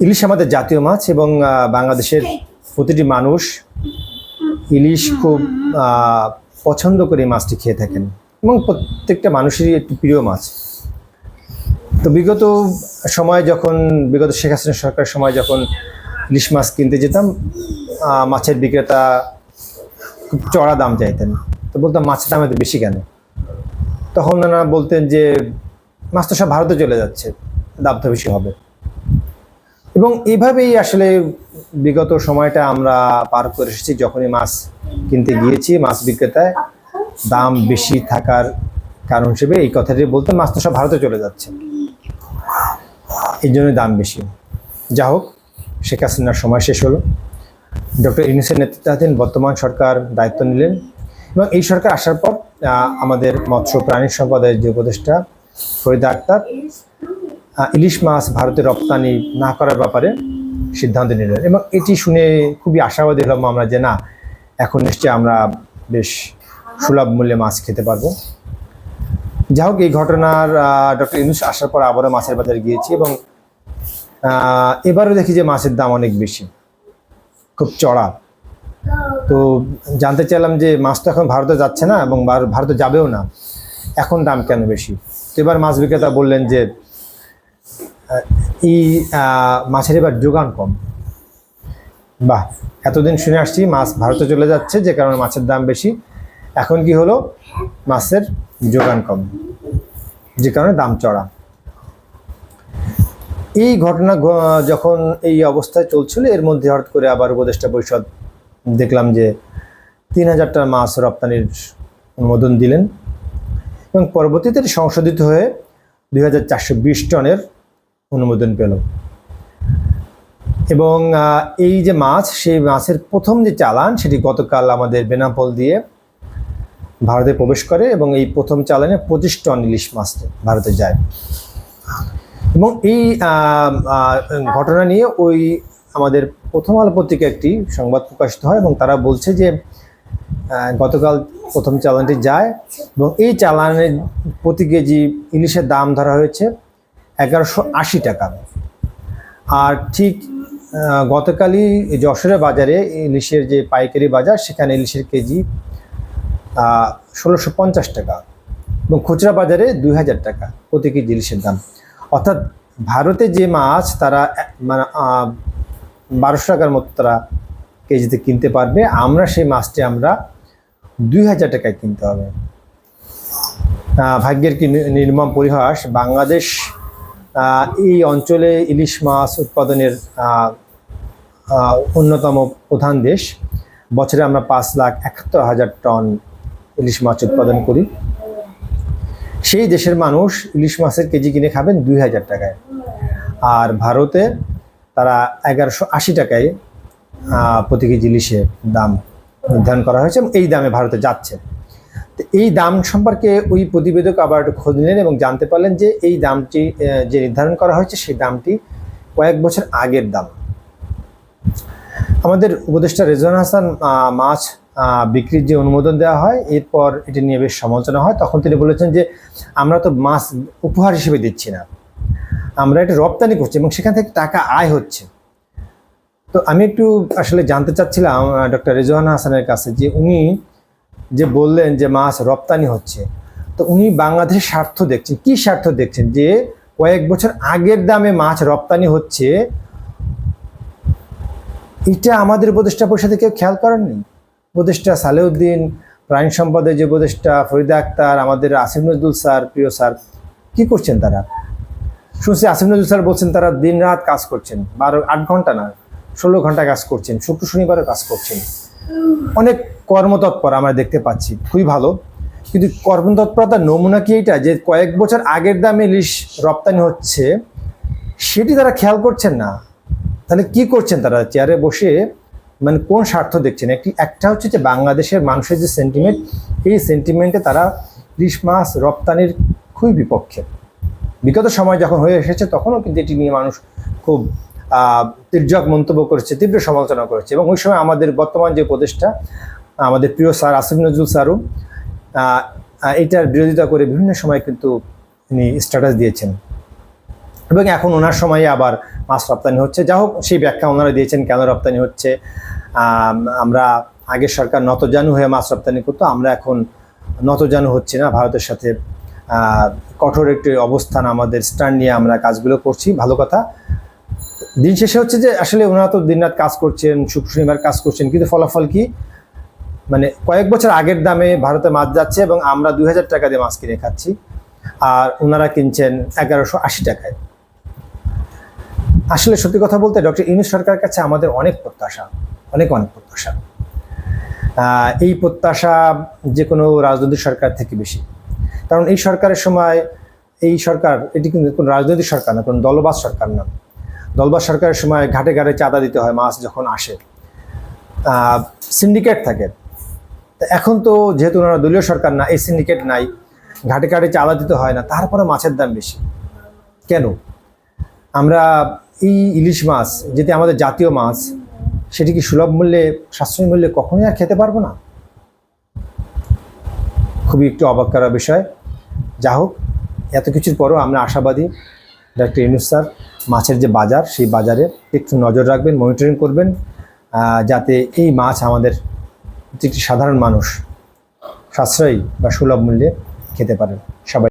ইলিশ আমাদের জাতীয় মাছ এবং বাংলাদেশের প্রতিটি মানুষ ইলিশ খুব পছন্দ করে এই মাছটি খেয়ে থাকেন এবং প্রত্যেকটা মানুষেরই একটি প্রিয় মাছ। তো বিগত শেখ হাসিনা সরকারের সময় যখন ইলিশ মাছ কিনতে যেতাম, মাছের বিক্রেতা খুব চড়া দাম চাইতেন। তো বলতাম মাছের দাম এত বেশি কেন? তখন ওনারা বলতেন যে মাছ তো সব ভারতে চলে যাচ্ছে, দাম তো বেশি হবে। এবং এইভাবেই আসলে বিগত সময়টা আমরা পার করে এসেছি। যখনই মাছ কিনতে গিয়েছি, মাছ বিক্রেতায় দাম বেশি থাকার কারণ হিসেবে এই কথাটি বলতেন, মাছ তো সব ভারতে চলে যাচ্ছে, এই জন্যই দাম বেশি। যা হোক, শেখ হাসিনার সময় শেষ হলো, ডক্টর ইউনূসের নেতৃত্বাধীন বর্তমান সরকার দায়িত্ব নিলেন এবং এই সরকার আসার পর আমাদের মৎস্য প্রাণী সম্পদের যে উপদেষ্টা ফরিদা আক্তার ইলিশ মাছ ভারতে রপ্তানি না করার ব্যাপারে সিদ্ধান্ত নিলেন এবং এটি শুনে খুবই আশাবাদী হলাম আমরা যে না, এখন নিশ্চয়ই আমরা বেশ সুলভ মূল্যে মাছ খেতে পারবো। যাই হোক, এই ঘটনার ডক্টর ইউনূস আসার পর আবারও মাছের বাজারে গিয়েছি এবং এবারও দেখি যে মাছের দাম অনেক বেশি, খুব চড়া। তো জানতে চাইলাম যে মাছ তো এখন ভারতে যাচ্ছে না এবং ভারতে যাবেও না, এখন দাম কেন বেশি? তো এবার মাছ বিক্রেতা বললেন যে এই মাছের এবার যোগান কম। বাহ, এতদিন শুনে আসছি মাছ ভারতে চলে যাচ্ছে যে কারণে মাছের দাম বেশি, এখন কি হলো? মাছের যোগান কম, যে কারণে দাম চড়া। এই ঘটনা যখন এই অবস্থায় চলছিল, এর মধ্যে হঠাৎ করে আবার উপদেষ্টা পরিষদ দেখলাম যে ৩,০০০ টন মাছ রপ্তানির অনুমোদন দিলেন এবং পরবর্তীতে সংশোধিত হয়ে ২,৪২০ টনের অনুমোদন পেল। এবং এই যে মাছ, সেই মাছের প্রথম যে চালান সেটি গতকাল আমাদের বেনাপোল দিয়ে ভারতে প্রবেশ করে এবং এই প্রথম চালানে ২৫ টন ইলিশ মাছ ভারতে যায়। এবং এই ঘটনা নিয়ে আমাদের প্রথম আলো পত্রিকায় একটি সংবাদ প্রকাশিত হয় এবং তারা বলছে যে গতকাল প্রথম চালানটি যায় এবং এই চালানের প্রতি কেজি ইলিশের দাম ধরা হয়েছে ১১৮০ টাকা। আর ঠিক গতকালই যশোরের বাজারে ইলিশের যে পাইকারি বাজার, সেখানে ইলিশের কেজি ১৬৫০ টাকা এবং খুচরা বাজারে ২,০০০ টাকা প্রতি কেজি ইলিশের দাম। অর্থাৎ ভারতে যে মাছ তারা মানে ১২০০ টাকার মতো তারা কেজিতে কিনতে পারবে, আমরা সেই মাছটি আমরা ২,০০০ টাকায় কিনতে হবে। ভাগ্যের কি নির্মম পরিহাস, বাংলাদেশ এই অঞ্চলে ইলিশ মাছ উৎপাদনের অন্যতম প্রধান দেশ। বছরে আমরা ৫,৭১,০০০ টন ইলিশ মাছ উৎপাদন করি। সেই দেশের মানুষ ইলিশ মাছের কেজি কিনে খাবেন ২,০০০ টাকায়, আর ভারতে তারা ১১৮০ টাকায় প্রতি কেজি ইলিশের দাম নির্ধারণ করা হয়েছে এবং এই দামে ভারতে যাচ্ছে। তো এই দাম সম্পর্কে ওই প্রতিবেদক আবার একটু খোঁজ নিলেন এবং জানতে পারলেন যে এই দামটি যে নির্ধারণ করা হয়েছে সেই দামটি কয়েক বছর আগের দাম। আমাদের উপদেষ্টা রেজওয়ান হাসান মাছ বিক্রির যে অনুমোদন দেওয়া হয়, এরপর এটি নিয়ে বেশ সমালোচনা হয়। তখন তিনি বলেছেন যে আমরা তো মাছ উপহার হিসেবে দিচ্ছি না, আমরা এটা রপ্তানি করছি এবং সেখান থেকে টাকা আয় হচ্ছে। তো আমি একটু আসলে জানতে চাচ্ছিলাম ডক্টর রেজওয়ান হাসানের কাছে যে উনি যে বললেন যে মাছ রপ্তানি হচ্ছে, তো উনি বাংলাদেশের স্বার্থ দেখছেন, কি স্বার্থ দেখছেন যে কয়েক বছর আগের দামে মাছ রপ্তানি হচ্ছে? এটা আমাদের উপদেষ্টা পরিষদে কেউ খেয়াল করেননি। উপদেষ্টা সালেউদ্দিন, প্রাণী সম্পদের যে উপদেষ্টা ফরিদা আক্তার, আমাদের আসিফ নজরুল স্যার, প্রিয় স্যার, কি করছেন তারা? শুনছি আসিফ নজরুল স্যার বলছেন তারা দিন রাত কাজ করছেন, ৮ ঘন্টা না ১৬ ঘন্টা কাজ করছেন, শুক্র শনিবারও কাজ করছেন। অনেক কর্মতৎপর আমরা দেখতে পাচ্ছি, খুবই ভালো। কিন্তু কর্মতৎপরতার নমুনা কি এইটা যে কয়েক বছর আগের দামে ইলিশ রপ্তানি হচ্ছে, সেটি তারা খেয়াল করছেন না? তাহলে কি করছেন তারা চেয়ারে বসে? মানে কোন স্বার্থ দেখছেন? একটা হচ্ছে যে বাংলাদেশের মানুষের যে সেন্টিমেন্ট, এই সেন্টিমেন্টে তারা ইলিশ মাছ রপ্তানির খুবই বিপক্ষে। বিগত সময় যখন হয়ে এসেছে তখনও কিন্তু এটি নিয়ে মানুষ খুব তির্যক মন্তব্য করেছে, তীব্র সমালোচনা করেছে এবং ওই সময় আমাদের বর্তমান যে উপদেষ্টা আমাদের প্রিয় স্যার আসিফ নজরুল স্যারও এটার বিরোধিতা করে বিভিন্ন সময় কিন্তু তিনি স্ট্যাটাস দিয়েছেন। এবং এখন ওনার সময়ে আবার মাছ রপ্তানি হচ্ছে। যা হোক, সেই ব্যাখ্যা ওনারা দিয়েছেন কেন রপ্তানি হচ্ছে। আমরা আগের সরকার নতজানু হয়ে মাছ রপ্তানি করতো, আমরা এখন নতজানু হচ্ছে না, ভারতের সাথে কঠোর একটি অবস্থান, আমাদের স্ট্যান্ড নিয়ে আমরা কাজগুলো করছি, ভালো কথা। দিন শেষে হচ্ছে যে আসলে ওনারা তো দিনরাত কাজ করছেন, শুক্র শনিবার কাজ করছেন, কিন্তু ফলাফল কি, মানে কয়েক বছর আগের দামে ভারতে মাছ যাচ্ছে এবং আমরা 2000 টাকা দিয়ে মাছ কিনে খাচ্ছি, আর ওনারা কিনছেন 1180 টাকায়। আসলে সত্যি কথা বলতে ডক্টর ইউনূস সরকারের কাছে আমাদের অনেক প্রত্যাশা, অনেক অনেক প্রত্যাশা। এই প্রত্যাশা যে কোনো রাজনৈতিক সরকার থেকে বেশি, কারণ এই সরকারের সময়, এই সরকার এটি কিন্তু কোনো রাজনৈতিক সরকার না, কোনো দলবাজ সরকার না। দলবাজ সরকারের সময় ঘাটে ঘাটে চাঁদা দিতে হয় মাছ যখন আসে, সিন্ডিকেট থাকে। এখন তো যেহেতু ওনারা দলীয় সরকার না, এই সিন্ডিকেট নাই, ঘাটে ঘাটে চাঁদা দিতে হয় না, তারপরে মাছের দাম বেশি কেন? আমরা এই ইলিশ মাছ যেটি আমাদের জাতীয় মাছ, সেটি কি সুলভ মূল্যে, সাশ্রয়ী মূল্যে কখনোই আর খেতে পারবো না? খুবই একটু অবাক করার বিষয়। যা হোক, এত কিছুর পরও আমরা আশাবাদী ডক্টর ইউনূস স্যার মাছের যে বাজার, সেই বাজারে একটু নজর রাখবেন, মনিটরিং করবেন, যাতে এই মাছ আমাদের প্রত্যেকটি সাধারণ মানুষ সাশ্রয়ী বা সুলভ মূল্যে খেতে পারেন। সবাই